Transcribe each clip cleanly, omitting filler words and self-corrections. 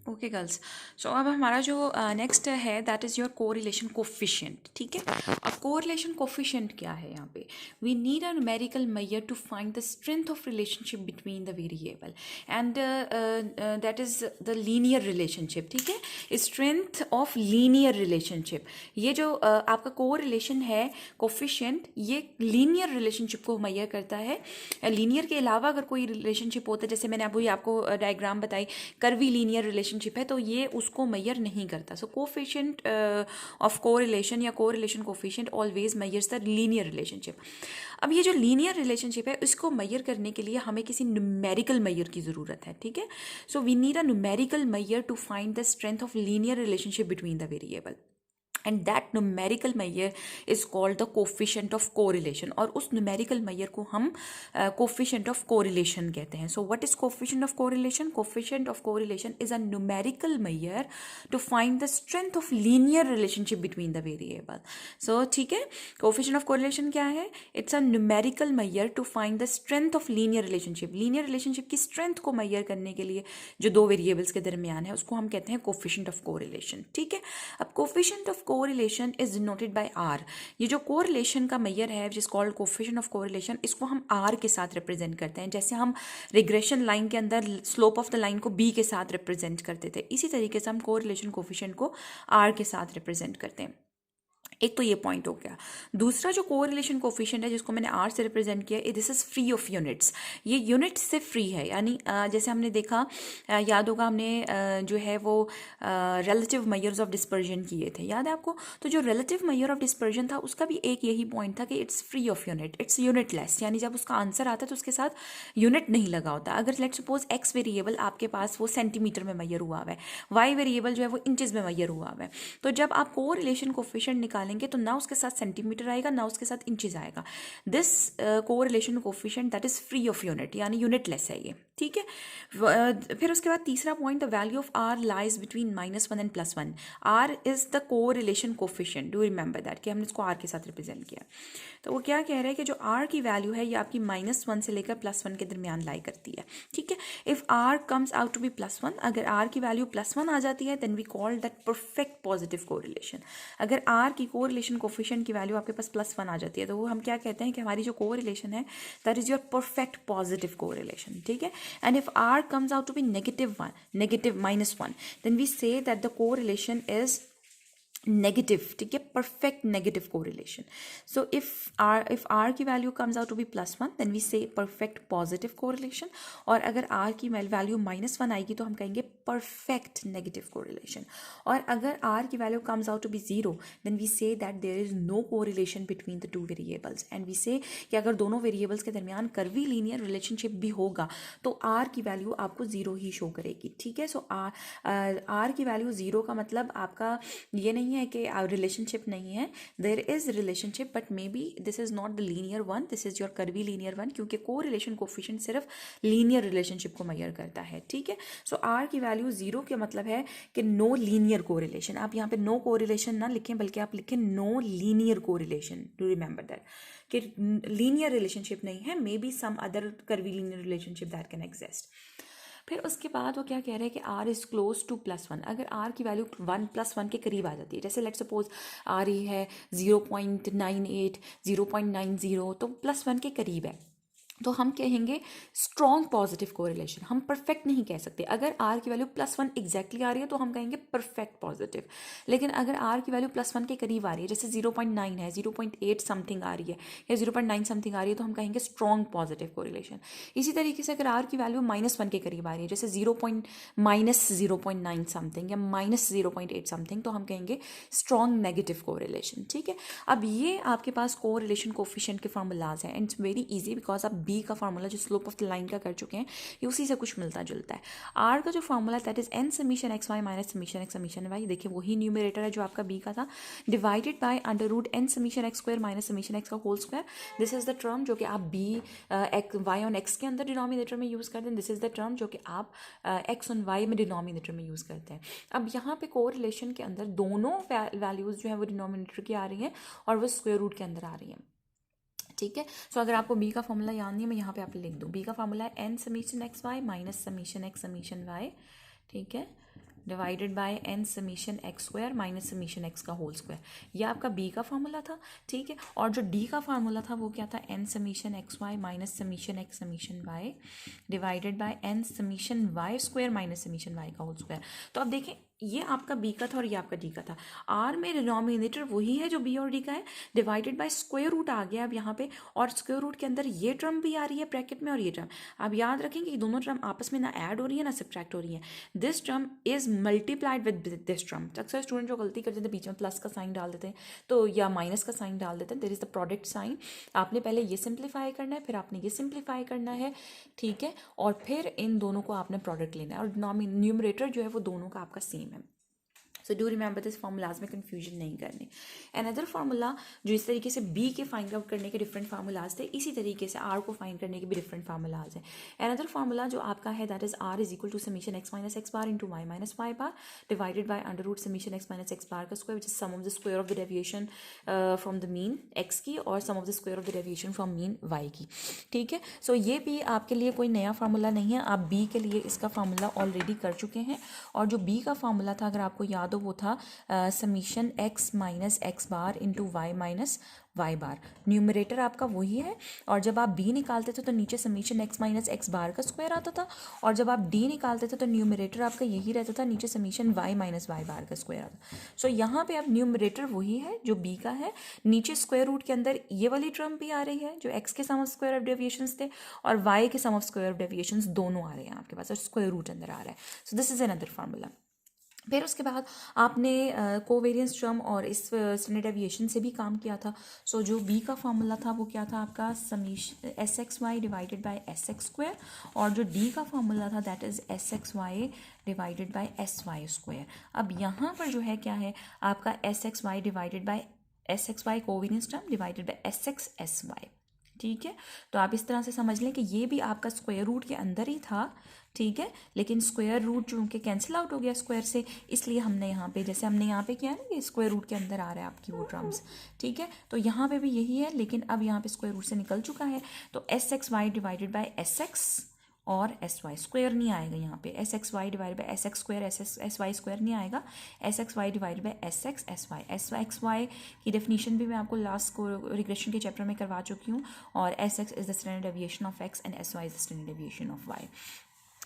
Okay girls, सो अब हमारा जो नेक्स्ट है that is your correlation coefficient. ठीक है, अब कोरिलेशन कोफिशिएंट क्या है यहाँ पे? We need a numerical measure to find the strength of relationship between the variable and that is the linear relationship. ठीक है, स्ट्रेंथ ऑफ लीनियर रिलेशनशिप. ये जो आपका कोरिलेशन है कोफिशिएंट, ये लीनियर रिलेशनशिप को मेजर करता है. लीनियर के अलावा अगर कोई रिलेशनशिप होता है, जैसे मैंने अभी आपको डायग्राम बताई, कर्वी लीनियर रिलेशनशिप है, तो ये उसको मेजर नहीं करता. सो कोफिशिएंट ऑफ कोरिलेशन या correlation coefficient always measures the linear relationship. अब ये जो लीनियर रिलेशनशिप है, इसको मेजर करने के लिए हमें किसी न्यूमेरिकल मेजर की ज़रूरत है. ठीक है, so we need a numerical measure to find the strength of linear relationship between the variable, and that numerical measure is called the coefficient of correlation. और उस न्यूमेरिकल मेजर को हम कोफिशिएंट ऑफ कोरिलेशन कहते हैं. So what is coefficient of correlation? Coefficient of correlation is a numerical measure to find the strength of linear relationship between the variable. So ठीक है, coefficient of correlation क्या है? It's a numerical measure to find the strength of linear relationship. Linear relationship की strength को measure करने के लिए जो दो वेरिएबल्स के दरमियान है, उसको हम कहते हैं कोफिशिएंट ऑफ कोरिलेशन. ठीक है, अब coefficient of correlation is denoted by R. ये जो कोरिलेशन का मेजर है जिस कॉल्ड कोफिशिएंट ऑफ कोरिलेशन, इसको हम आर के साथ रिप्रेजेंट करते हैं. जैसे हम रिग्रेशन लाइन के अंदर स्लोप ऑफ द लाइन को बी के साथ रिप्रेजेंट करते थे, इसी तरीके से हम कोरिलेशन कोफिशिएंट को आर के साथ रिप्रेजेंट करते हैं. एक तो ये पॉइंट हो गया. दूसरा जो कोरिलेशन कोफिशिएंट है जिसको मैंने आर से रिप्रेजेंट किया, this is free of units. ये यूनिट्स से फ्री है, यानी जैसे हमने देखा, याद होगा हमने जो है वो रिलेटिव मेजर्स ऑफ डिस्पर्जन किए थे, याद है आपको? तो जो रिलेटिव मेजर ऑफ डिस्पर्जन था उसका भी एक यही पॉइंट था कि it's free of unit, it's unitless. यानी जब उसका आंसर आता है तो उसके साथ यूनिट नहीं लगा होता. अगर लेट सपोज एक्स वेरिएबल आपके पास वो सेंटीमीटर में मेजर हुआ हुआ है, वाई वेरिएबल जो है वो इंचेस में मेजर हुआ हुआ है, तो जब आप कोरिलेशन कोफिशिएंट निकालेंगे तो ना उसके साथ सेंटीमीटर आएगा ना उसके साथ इंचेस आएगा. This correlation coefficient that is free of unit, यानी यूनिटलेस है ये. ठीक है, फिर उसके बाद तीसरा point, the value of R lies between -1 and +1. R is the correlation coefficient. Do remember that कि हमने इसको आर के साथ रिप्रेजेंट किया. तो वो क्या कह रहे हैं कि जो आर की वैल्यू है ये आपकी -1 से लेकर +1 के दरमियान लाई करती है. ठीक है, if R comes out to be +1, अगर आर की वैल्यू +1 आ जाती है, then we call that perfect positive correlation. अगर आर की कोरिलेशन कोफिशिएंट की वैल्यू आपके पास +1 आ जाती है, तो वो हम क्या कहते हैं कि हमारी जो कोरिलेशन है that is your perfect positive correlation. ठीक है, and if R comes out to be -1, -1, then we say that the correlation is negative. ठीक है, perfect negative correlation. So if R की value comes out to be +1, then we say perfect positive correlation. और अगर R की value -1 आएगी तो हम कहेंगे परफेक्ट नेगेटिव कोरिलेशन. और अगर आर की value comes out to be 0, then we say that there is no correlation between the two variables. And we say कि अगर दोनों वेरिएबल्स के दरमियान कर्वी लीनियर रिलेशनशिप भी होगा तो आर की वैल्यू आपको 0 ही शो करेगी. ठीक है, सो आर की वैल्यू 0 का मतलब आपका ये नहीं है कि रिलेशनशिप नहीं है. There is relationship but maybe this is not the linear one, this is your curvy linear one, क्योंकि कोरिलेशन कोफिशिएंट सिर्फ लीनियर रिलेशनशिप को मेजर करता है. ठीक है, सो आर की वैल्यू 0 के मतलब है कि नो लीनियर कोरिलेशन. आप यहाँ पे नो कोरिलेशन ना लिखें बल्कि आप लिखें no linear correlation. Do remember that कि लीनियर रिलेशनशिप नहीं है, maybe some other curvy linear relationship that can exist. फिर उसके बाद वो क्या कह रहे हैं कि आर इज क्लोज टू +1. अगर आर की वैल्यू 1+1 के करीब आ जाती है, जैसे लेट सपोज आर ही है 0.98, 0.90, तो +1 के करीब है, तो हम कहेंगे स्ट्रॉन्ग पॉजिटिव कोरिलेशन. हम परफेक्ट नहीं कह सकते. अगर आर की वैल्यू +1 एग्जैक्टली आ रही है तो हम कहेंगे परफेक्ट पॉजिटिव. लेकिन अगर आर की वैल्यू +1 के करीब आ रही है, जैसे 0.9 है, 0.8 समथिंग आ रही है या 0.9 समथिंग आ रही है, तो हम कहेंगे स्ट्रॉन्ग पॉजिटिव कोरिलेशन. इसी तरीके से अगर आर की वैल्यू -1 के करीब आ रही है, जैसे 0.9 समथिंग या -0.8 समथिंग, तो हम कहेंगे स्ट्रॉन्ग नेगेटिव कोरिलेशन. ठीक है, अब ये आपके पास कोरिलेशन कोफिशिएंट के फॉर्मूलाज हैं and it's very easy because आप बी का फार्मूला जो स्लोप ऑफ द लाइन का कर चुके हैं ये उसी से कुछ मिलता जुलता है. आर का जो formula that is n summation X Y minus summation X summation Y, देखिए वही न्यूमरेटर है जो आपका बी का था, divided by √n summation X square minus summation X का whole square. This is the term जो कि आप बी वाई ऑन एक्स के अंदर डिनोमिनेटर में यूज़ करते हैं. दिस इज द टर्म जो कि आप एक्स ऑन वाई में डिनोमिनेटर में यूज़ करते हैं. अब यहाँ पे कोरिलेशन के अंदर दोनों वैल्यूज़ जो है वो डिनोमिनेटर की आ रही हैं और वो स्क्वायर रूट के अंदर आ रही हैं. ठीक है, सो अगर आपको बी का फॉर्मूला याद नहीं है, मैं यहाँ पे आपको लिख दूँ. बी का फॉर्मूला है n summation X Y minus summation X summation Y. ठीक है, divided by n summation X square minus summation X का होल स्क्वायर। ये आपका b का फार्मूला था, ठीक है। और जो d का फार्मूला था वो क्या था, n summation X Y minus summation X summation Y divided by n summation Y square minus summation Y का होल स्क्वायर। तो अब देखें ये आपका b का था और ये आपका d का था। r में डिनोमिनेटर वही है जो b और d का है, डिवाइडेड बाय स्क्वायर रूट आ गया अब यहाँ पे, और स्क्वायर रूट के अंदर ये टर्म भी आ रही है ब्रैकेट में और ये टर्म। आप याद रखेंगे कि दोनों टर्म आपस में ना ऐड हो रही है ना सब्ट्रैक्ट हो रही है। This term is multiplied with this term. अक्सर स्टूडेंट जो गलती करते थे बीच में प्लस का साइन डाल देते हैं तो या माइनस का साइन डाल देते हैं, there is the product sign. आपने पहले ये सिंप्लीफाई करना है, फिर आपने ये सिंप्लीफाई करना है, ठीक है, और फिर इन दोनों को आपने प्रोडक्ट लेना है, और न्यूमरेटर जो है वो दोनों का आपका सेम है। So do remember this formulas में कन्फ्यूजन नहीं करनी। अनदर फार्मूला जो इस तरीके से बी के फाइंड आउट करने के डिफरेंट फार्मूलाज थे, इसी तरीके से आर को फाइंड करने के भी डिफरेंट फार्मूलाज हैं। अनदर फार्मूला जो आपका है that is R is equal to summation X minus X bar into Y minus Y bar divided by under root summation X minus X bar का square which is sum of the square of the deviation from the mean X की और sum of the square of the deviation from mean Y की, ठीक है। सो ये भी आपके लिए कोई नया फार्मूला नहीं है, आप बी के लिए इसका फार्मूला ऑलरेडी कर चुके हैं। और जो बी का फार्मूला था अगर आपको याद हो वो था summation X minus X bar into Y minus Y बार। न्यूमरेटर आपका वही है, और जब आप बी निकालते थे तो नीचे summation X minus X bar का स्क्वायर आता था, और जब आप डी निकालते थे तो न्यूमरेटर आपका यही रहता था, नीचे समीशन वाई माइनस वाई बार का स्क्वायर आता। सो यहाँ पे अब न्यूमरेटर वही है जो बी का है, नीचे स्क्वायर रूट के अंदर ये वाली टर्म भी आ रही है जो एक्स के सम ऑफ स्क्वायर ऑफ डेविएशंस थे और वाई के सम ऑफ स्क्वायर ऑफ डेविएशंस दोनों आ रहे हैं आपके पास, और स्क्वायर रूट अंदर आ रहा है। So this is another formula. फिर उसके बाद आपने कोवेरियंस टर्म और इस स्टैंडर्ड डेविएशन से भी काम किया था। सो जो बी का फार्मूला था वो क्या था आपका summation S X Y divided by S X square, और जो डी का फार्मूला था that is S X Y divided by S Y square. अब यहाँ पर जो है क्या है आपका S X Y divided by S X Y covariance term divided by S X S Y, ठीक है। तो आप इस तरह से समझ लें कि ये भी आपका स्क्वायर रूट के अंदर ही था, ठीक है, लेकिन स्क्वायर रूट जो उनके कैंसिल आउट हो गया स्क्वायर से, इसलिए हमने यहाँ पे जैसे हमने यहाँ पे किया है ना कि स्क्वायर रूट के अंदर आ रहा है आपकी वो टर्म्स, ठीक है। तो यहाँ पे भी यही है, लेकिन अब यहाँ पे स्क्वायर रूट से निकल चुका है, तो S X Y divided by S X और एस वाई स्क्वायर नहीं आएगा यहाँ पे, S X Y divide by S X square S Y square नहीं आएगा, S X Y divide by S X Y की डेफिनेशन भी मैं आपको लास्ट को रिग्रेशन के चैप्टर में करवा चुकी हूँ, और S X is the standard deviation of X and S Y is the standard deviation of Y.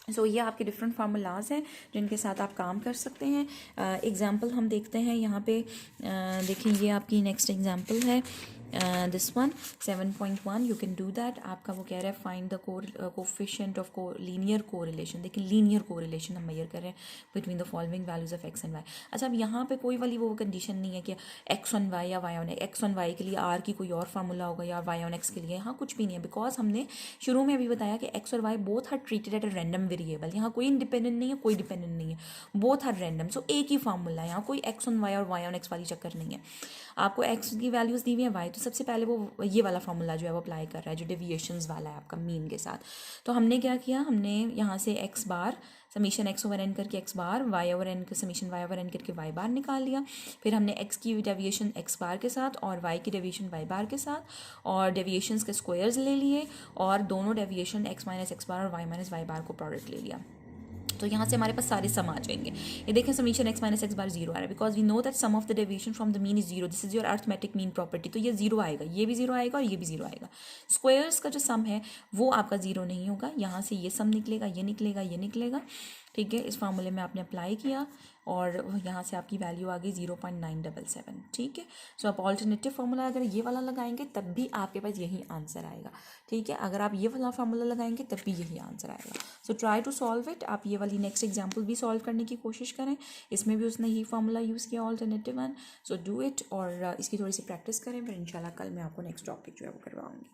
So ये आपके डिफरेंट फार्मूलाज हैं जिनके साथ आप काम कर सकते हैं। एग्जाम्पल हम देखते हैं यहाँ पे, देखिए ये आपकी नेक्स्ट एग्जाम्पल है this one 7.1 you can do that. आपका वो कह रहा है find the coefficient of linear correlation. देखिए लीनियर कोरिलेशन हम मेजर कर रहे हैं between the following values of X and Y. अच्छा अब यहाँ पे कोई वाली वो कंडीशन नहीं है कि एक्स ऑन वाई या Y on X on Y के लिए आर की कोई और फार्मूला होगा या वाई ऑन एक्स के लिए, यहाँ कुछ भी नहीं है, बिकॉज हमने शुरू में अभी बताया कि एक्स और Y both are treated at a random variable. यहाँ कोई इंडिपेंडेंट नहीं है, कोई डिपेंडेंट नहीं है, बोथ आर रैंडम। सो एक ही फार्मूला है, यहाँ कोई एक्स ऑन वाई और वाई ऑन एक्स वाली चक्कर नहीं है। आपको एक्स की वैल्यूज दी हुई है वाई, तो सबसे पहले वो ये वाला फार्मूला जो है वो अप्लाई कर रहा है जो डेविएशंस वाला है आपका मीन के साथ। तो हमने क्या किया, हमने यहाँ से एक्स बार समीशन एक्स ओवर एन करके एक्स बार, वाई ओवर एन का समीशन वाई ओवर एन करके वाई बार निकाल लिया। फिर हमने एक्स की डेविएशन एक्स बार के साथ और वाई की डेविएशन वाई बार के साथ, और डेविएशंस के स्क्वायर्स ले लिए, और दोनों डेविएशन एक्स माइनस एक्स बार और वाई माइनस वाई बार को प्रोडक्ट ले लिया। तो यहाँ से हमारे पास सारे सम आ जाएंगे। ये देखें summation X minus X bar zero आ रहा है, because we know that sum of the deviation from the mean is zero, this is your arithmetic mean property. तो ये जीरो आएगा, ये भी जीरो आएगा और ये भी जीरो आएगा। स्क्वायर्स का जो सम है वो आपका जीरो नहीं होगा, यहाँ से ये सम निकलेगा, ये निकलेगा, ये निकलेगा, ठीक है। इस फार्मूले में आपने अप्लाई किया और यहाँ से आपकी वैल्यू आ गई 0.977, ठीक है। सो आप ऑल्टरनेटिव फार्मूला अगर ये वाला लगाएंगे तब भी आपके पास यही आंसर आएगा, ठीक है। अगर आप ये वाला फार्मूला लगाएंगे तब भी यही आंसर आएगा। So try to solve it. आप ये वाली नेक्स्ट एग्जाम्पल भी सॉल्व करने की कोशिश करें, इसमें भी उसने ही फार्मूला यूज़ किया alternative one. So do it और इसकी थोड़ी सी प्रैक्टिस करें, फिर इंशाल्लाह कल मैं आपको नेक्स्ट टॉपिक जो है वो करवाऊंगी।